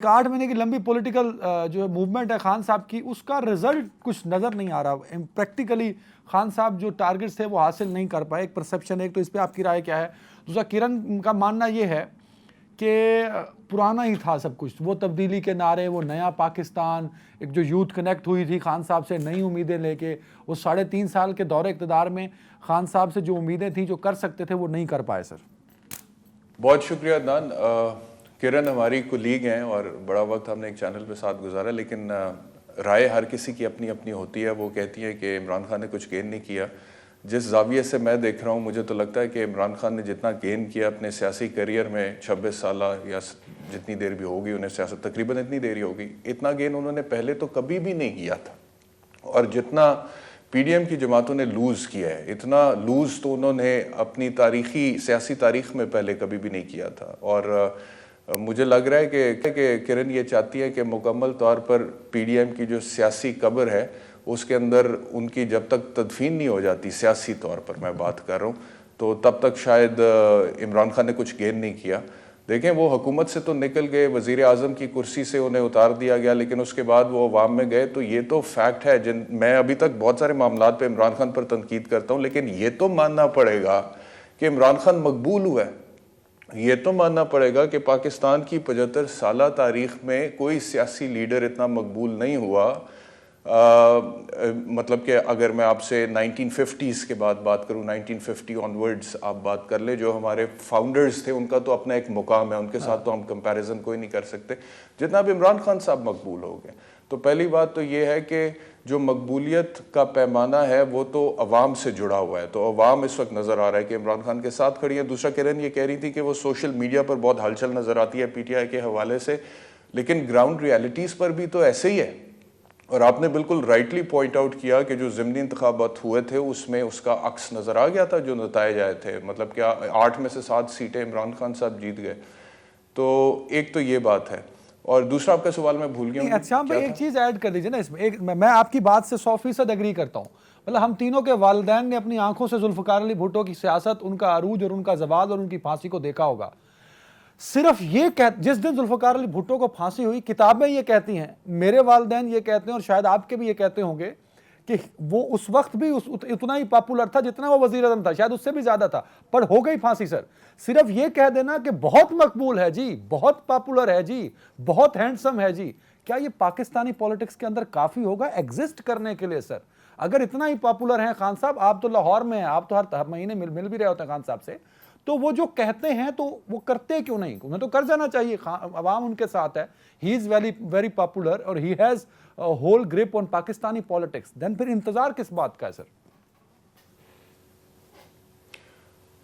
8 مہینے کی لمبی پولیٹیکل جو موومنٹ ہے خان صاحب کی، اس کا رزلٹ کچھ نظر نہیں آ رہا. پریکٹیکلی خان صاحب جو ٹارگٹس تھے وہ حاصل نہیں کر پائے. ایک پرسپشن ہے، تو اس پہ آپ کی رائے کیا ہے؟ دوسرا، کرن کا ماننا یہ ہے کہ پرانا ہی تھا سب کچھ، وہ تبدیلی کے نعرے، وہ نیا پاکستان، ایک جو یوتھ کنیکٹ ہوئی تھی خان صاحب سے نئی امیدیں لے کے، وہ 3.5 سال کے دور اقتدار میں خان صاحب سے جو امیدیں تھیں، جو کر سکتے تھے، وہ نہیں کر پائے. سر بہت شکریہ عدنان. کرن ہماری کولیگ ہیں اور بڑا وقت ہم نے ایک چینل پہ ساتھ گزارا، لیکن رائے ہر کسی کی اپنی اپنی ہوتی ہے. وہ کہتی ہے کہ عمران خان نے کچھ گین نہیں کیا. جس زاویے سے میں دیکھ رہا ہوں، مجھے تو لگتا ہے کہ عمران خان نے جتنا گین کیا اپنے سیاسی کیریئر میں 26 سالہ یا جتنی دیر بھی ہوگی انہیں سیاست، تقریباً اتنی دیر ہی ہوگی، اتنا گین انہوں نے پہلے تو کبھی بھی نہیں کیا تھا. اور جتنا پی ڈی ایم کی جماعتوں نے لوز کیا ہے، اتنا لوز تو انہوں نے اپنی سیاسی تاریخ میں پہلے کبھی بھی نہیں کیا تھا. اور مجھے لگ رہا ہے کہ کرن یہ چاہتی ہے کہ مکمل طور پر پی ڈی ایم کی جو سیاسی قبر ہے اس کے اندر ان کی جب تک تدفین نہیں ہو جاتی، سیاسی طور پر میں بات کر رہا ہوں، تو تب تک شاید عمران خان نے کچھ گین نہیں کیا. دیکھیں، وہ حکومت سے تو نکل گئے، وزیر اعظم کی کرسی سے انہیں اتار دیا گیا، لیکن اس کے بعد وہ عوام میں گئے. تو یہ تو فیکٹ ہے. میں ابھی تک بہت سارے معاملات پہ عمران خان پر تنقید کرتا ہوں، لیکن یہ تو ماننا پڑے گا کہ عمران خان مقبول ہوا ہے. یہ تو ماننا پڑے گا کہ پاکستان کی 75 سالہ تاریخ میں کوئی سیاسی لیڈر اتنا مقبول نہیں ہوا. مطلب کہ اگر میں آپ سے 1950s کے بعد بات کروں، 1950 آنورڈز آپ بات کر لیں، جو ہمارے فاؤنڈرز تھے ان کا تو اپنا ایک مقام ہے، ان کے ساتھ تو ہم کمپیریزن کوئی نہیں کر سکتے جتنا اب عمران خان صاحب مقبول ہو گئے. تو پہلی بات تو یہ ہے کہ جو مقبولیت کا پیمانہ ہے وہ تو عوام سے جڑا ہوا ہے. تو عوام اس وقت نظر آ رہا ہے کہ عمران خان کے ساتھ کھڑی ہے. دوسرا، کرن یہ کہہ رہی تھی کہ وہ سوشل میڈیا پر بہت ہلچل نظر آتی ہے پی ٹی آئی کے حوالے سے، لیکن گراؤنڈ ریالٹیز پر بھی تو ایسے ہی ہے. اور آپ نے بالکل رائٹلی پوائنٹ آؤٹ کیا کہ جو ضمنی انتخابات ہوئے تھے اس میں اس کا عکس نظر آ گیا تھا جو نتائج آئے تھے. مطلب کیا 8 میں سے 7 سیٹیں عمران خان صاحب جیت گئے. تو ایک تو یہ بات ہے. اور دوسرا آپ کا سوال میں بھول گیا ہوں. اچھا بھائی، ایک چیز ایڈ کر دیجیے نا اس میں. میں آپ کی بات سے 100% اگری کرتا ہوں. مطلب ہم تینوں کے والدین نے اپنی آنکھوں سے ذوالفقار علی بھٹو کی سیاست، ان کا عروج اور ان کا زوال اور ان کی پھانسی کو دیکھا ہوگا. صرف یہ جس دن ذوالفقار علی بھٹو کو پھانسی ہوئی، کتابیں یہ کہتی ہیں، میرے والدین یہ کہتے ہیں، اور شاید آپ کے بھی یہ کہتے ہوں گے کہ وہ اس وقت بھی اتنا ہی پاپولر تھا جتنا وہ وزیر اعظم تھا، شاید اس سے بھی زیادہ تھا، پر ہو گئی پھانسی. سر صرف یہ کہہ دینا کہ بہت مقبول ہے جی، بہت پاپولر ہے جی، بہت ہینڈسم ہے جی، کیا یہ پاکستانی پولیٹکس کے اندر کافی ہوگا ایگزسٹ کرنے کے لیے؟ سر اگر اتنا ہی پاپولر ہیں خان صاحب، آپ تو لاہور میں ہیں، آپ تو ہر مہینے مل بھی رہے ہوتے ہیں خان صاحب سے، تو وہ جو کہتے ہیں تو وہ کرتے کیوں نہیں؟ انہیں تو کر جانا چاہیے. عوام ان کے ساتھ ہے. ہی از ویری پاپولر اور he has whole grip on Pakistani politics. Then پھر انتظار کس بات کا ہے سر؟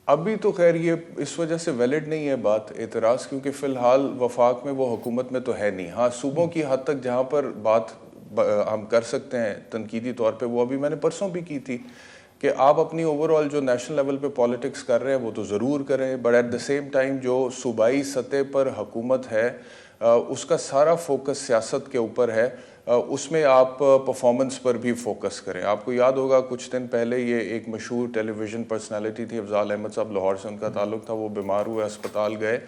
ابھی تو خیر یہ اس وجہ سے ویلڈ نہیں ہے بات، اعتراض، کیونکہ فی الحال وفاق میں وہ حکومت میں تو ہے نہیں. ہاں، صوبوں کی حد تک جہاں پر بات ہم کر سکتے ہیں تنقیدی طور پہ، وہ ابھی میں نے پرسوں بھی کی تھی کہ آپ اپنی اوورآل جو نیشنل لیول پہ پالیٹکس کر رہے ہیں وہ تو ضرور کریں، but at the same time جو صوبائی سطح پر حکومت ہے اس کا سارا فوکس سیاست کے اوپر ہے، اس میں آپ پرفارمنس پر بھی فوکس کریں. آپ کو یاد ہوگا کچھ دن پہلے یہ ایک مشہور ٹیلی ویژن پرسنالٹی تھی، افضال احمد صاحب، لاہور سے ان کا تعلق تھا. وہ بیمار ہوئے، اسپتال گئے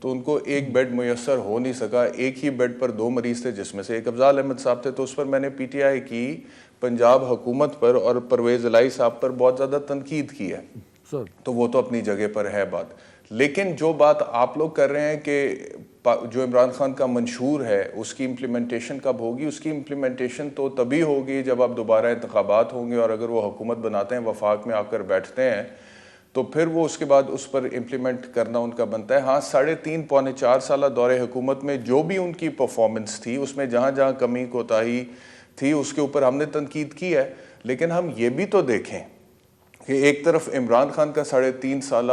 تو ان کو ایک بیڈ میسر ہو نہیں سکا. ایک ہی بیڈ پر 2 مریض تھے جس میں سے ایک افضال احمد صاحب تھے. تو اس پر میں نے پی ٹی آئی کی پنجاب حکومت پر اور پرویز الہی صاحب پر بہت زیادہ تنقید کی ہے. تو وہ تو اپنی جگہ پر ہے بات. لیکن جو بات آپ لوگ کر رہے ہیں کہ جو عمران خان کا منشور ہے اس کی امپلیمنٹیشن کب ہوگی، اس کی امپلیمنٹیشن تو تبھی ہوگی جب اب دوبارہ انتخابات ہوں گے، اور اگر وہ حکومت بناتے ہیں، وفاق میں آ کر بیٹھتے ہیں، تو پھر وہ اس کے بعد اس پر امپلیمنٹ کرنا ان کا بنتا ہے. ہاں، 3.5 پونے 4 سالہ دور حکومت میں جو بھی ان کی پرفارمنس تھی، اس میں جہاں جہاں کمی کوتاہی تھی اس کے اوپر ہم نے تنقید کی ہے. لیکن ہم یہ بھی تو دیکھیں کہ ایک طرف عمران خان کا 3.5 سالہ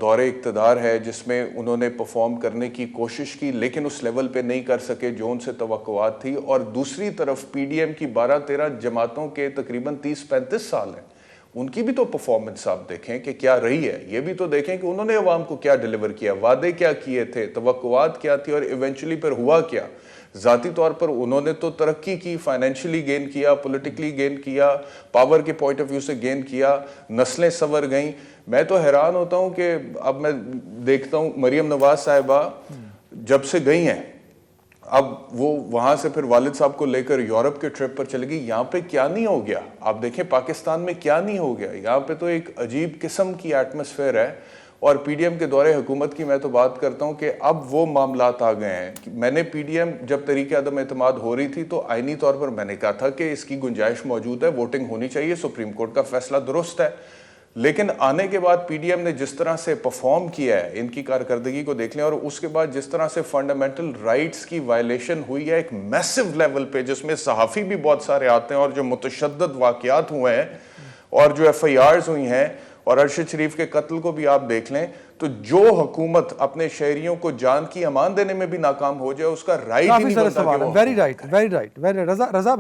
دور اقتدار ہے جس میں انہوں نے پرفارم کرنے کی کوشش کی لیکن اس لیول پہ نہیں کر سکے جو ان سے توقعات تھی، اور دوسری طرف پی ڈی ایم کی 12-13 جماعتوں کے تقریباً 30-35 سال ہیں، ان کی بھی تو پرفارمنس آپ دیکھیں کہ کیا رہی ہے. یہ بھی تو دیکھیں کہ انہوں نے عوام کو کیا ڈیلیور کیا، وعدے کیا کیے تھے، توقعات کیا تھی، اور ایونچولی پھر ہوا کیا. ذاتی طور پر انہوں نے تو ترقی کی، فائنینشلی گین کیا، پولیٹیکلی گین کیا، پاور کے پوائنٹ آف ویو سے گین کیا، نسلیں سنور گئیں. میں تو حیران ہوتا ہوں کہ اب میں دیکھتا ہوں مریم نواز صاحبہ جب سے گئی ہیں اب وہ وہاں سے پھر والد صاحب کو لے کر یورپ کے ٹرپ پر چلے گئی. یہاں پہ کیا نہیں ہو گیا, آپ دیکھیں پاکستان میں کیا نہیں ہو گیا. یہاں پہ تو ایک عجیب قسم کی ایٹماسفیئر ہے. اور پی ڈی ایم کے دور حکومت کی میں تو بات کرتا ہوں کہ اب وہ معاملات آ گئے ہیں. میں نے پی ڈی ایم جب تحریک عدم اعتماد ہو رہی تھی تو آئینی طور پر میں نے کہا تھا کہ اس کی گنجائش موجود ہے, ووٹنگ ہونی چاہیے, سپریم کورٹ کا فیصلہ درست ہے. لیکن آنے کے بعد پی ڈی ایم نے جس طرح سے پرفارم کیا ہے, ان کی کارکردگی کو دیکھ لیں, اور اس کے بعد جس طرح سے فنڈامنٹل رائٹس کی وائلیشن ہوئی ہے ایک میسو لیول پہ, جس میں صحافی بھی بہت سارے آتے ہیں, اور جو متشدد واقعات ہوئے ہیں اور جو ایف آئی آرز ہوئی ہیں, اور ارشد شریف کے قتل کو بھی آپ دیکھ لیں, تو جو حکومت اپنے شہریوں کو جان کی امان دینے میں بھی ناکام ہو جائے, اس کا رائٹ ہی کافی نہیں سارے بنتا سوال کہ ہیں. وہ very right, very right, very رضا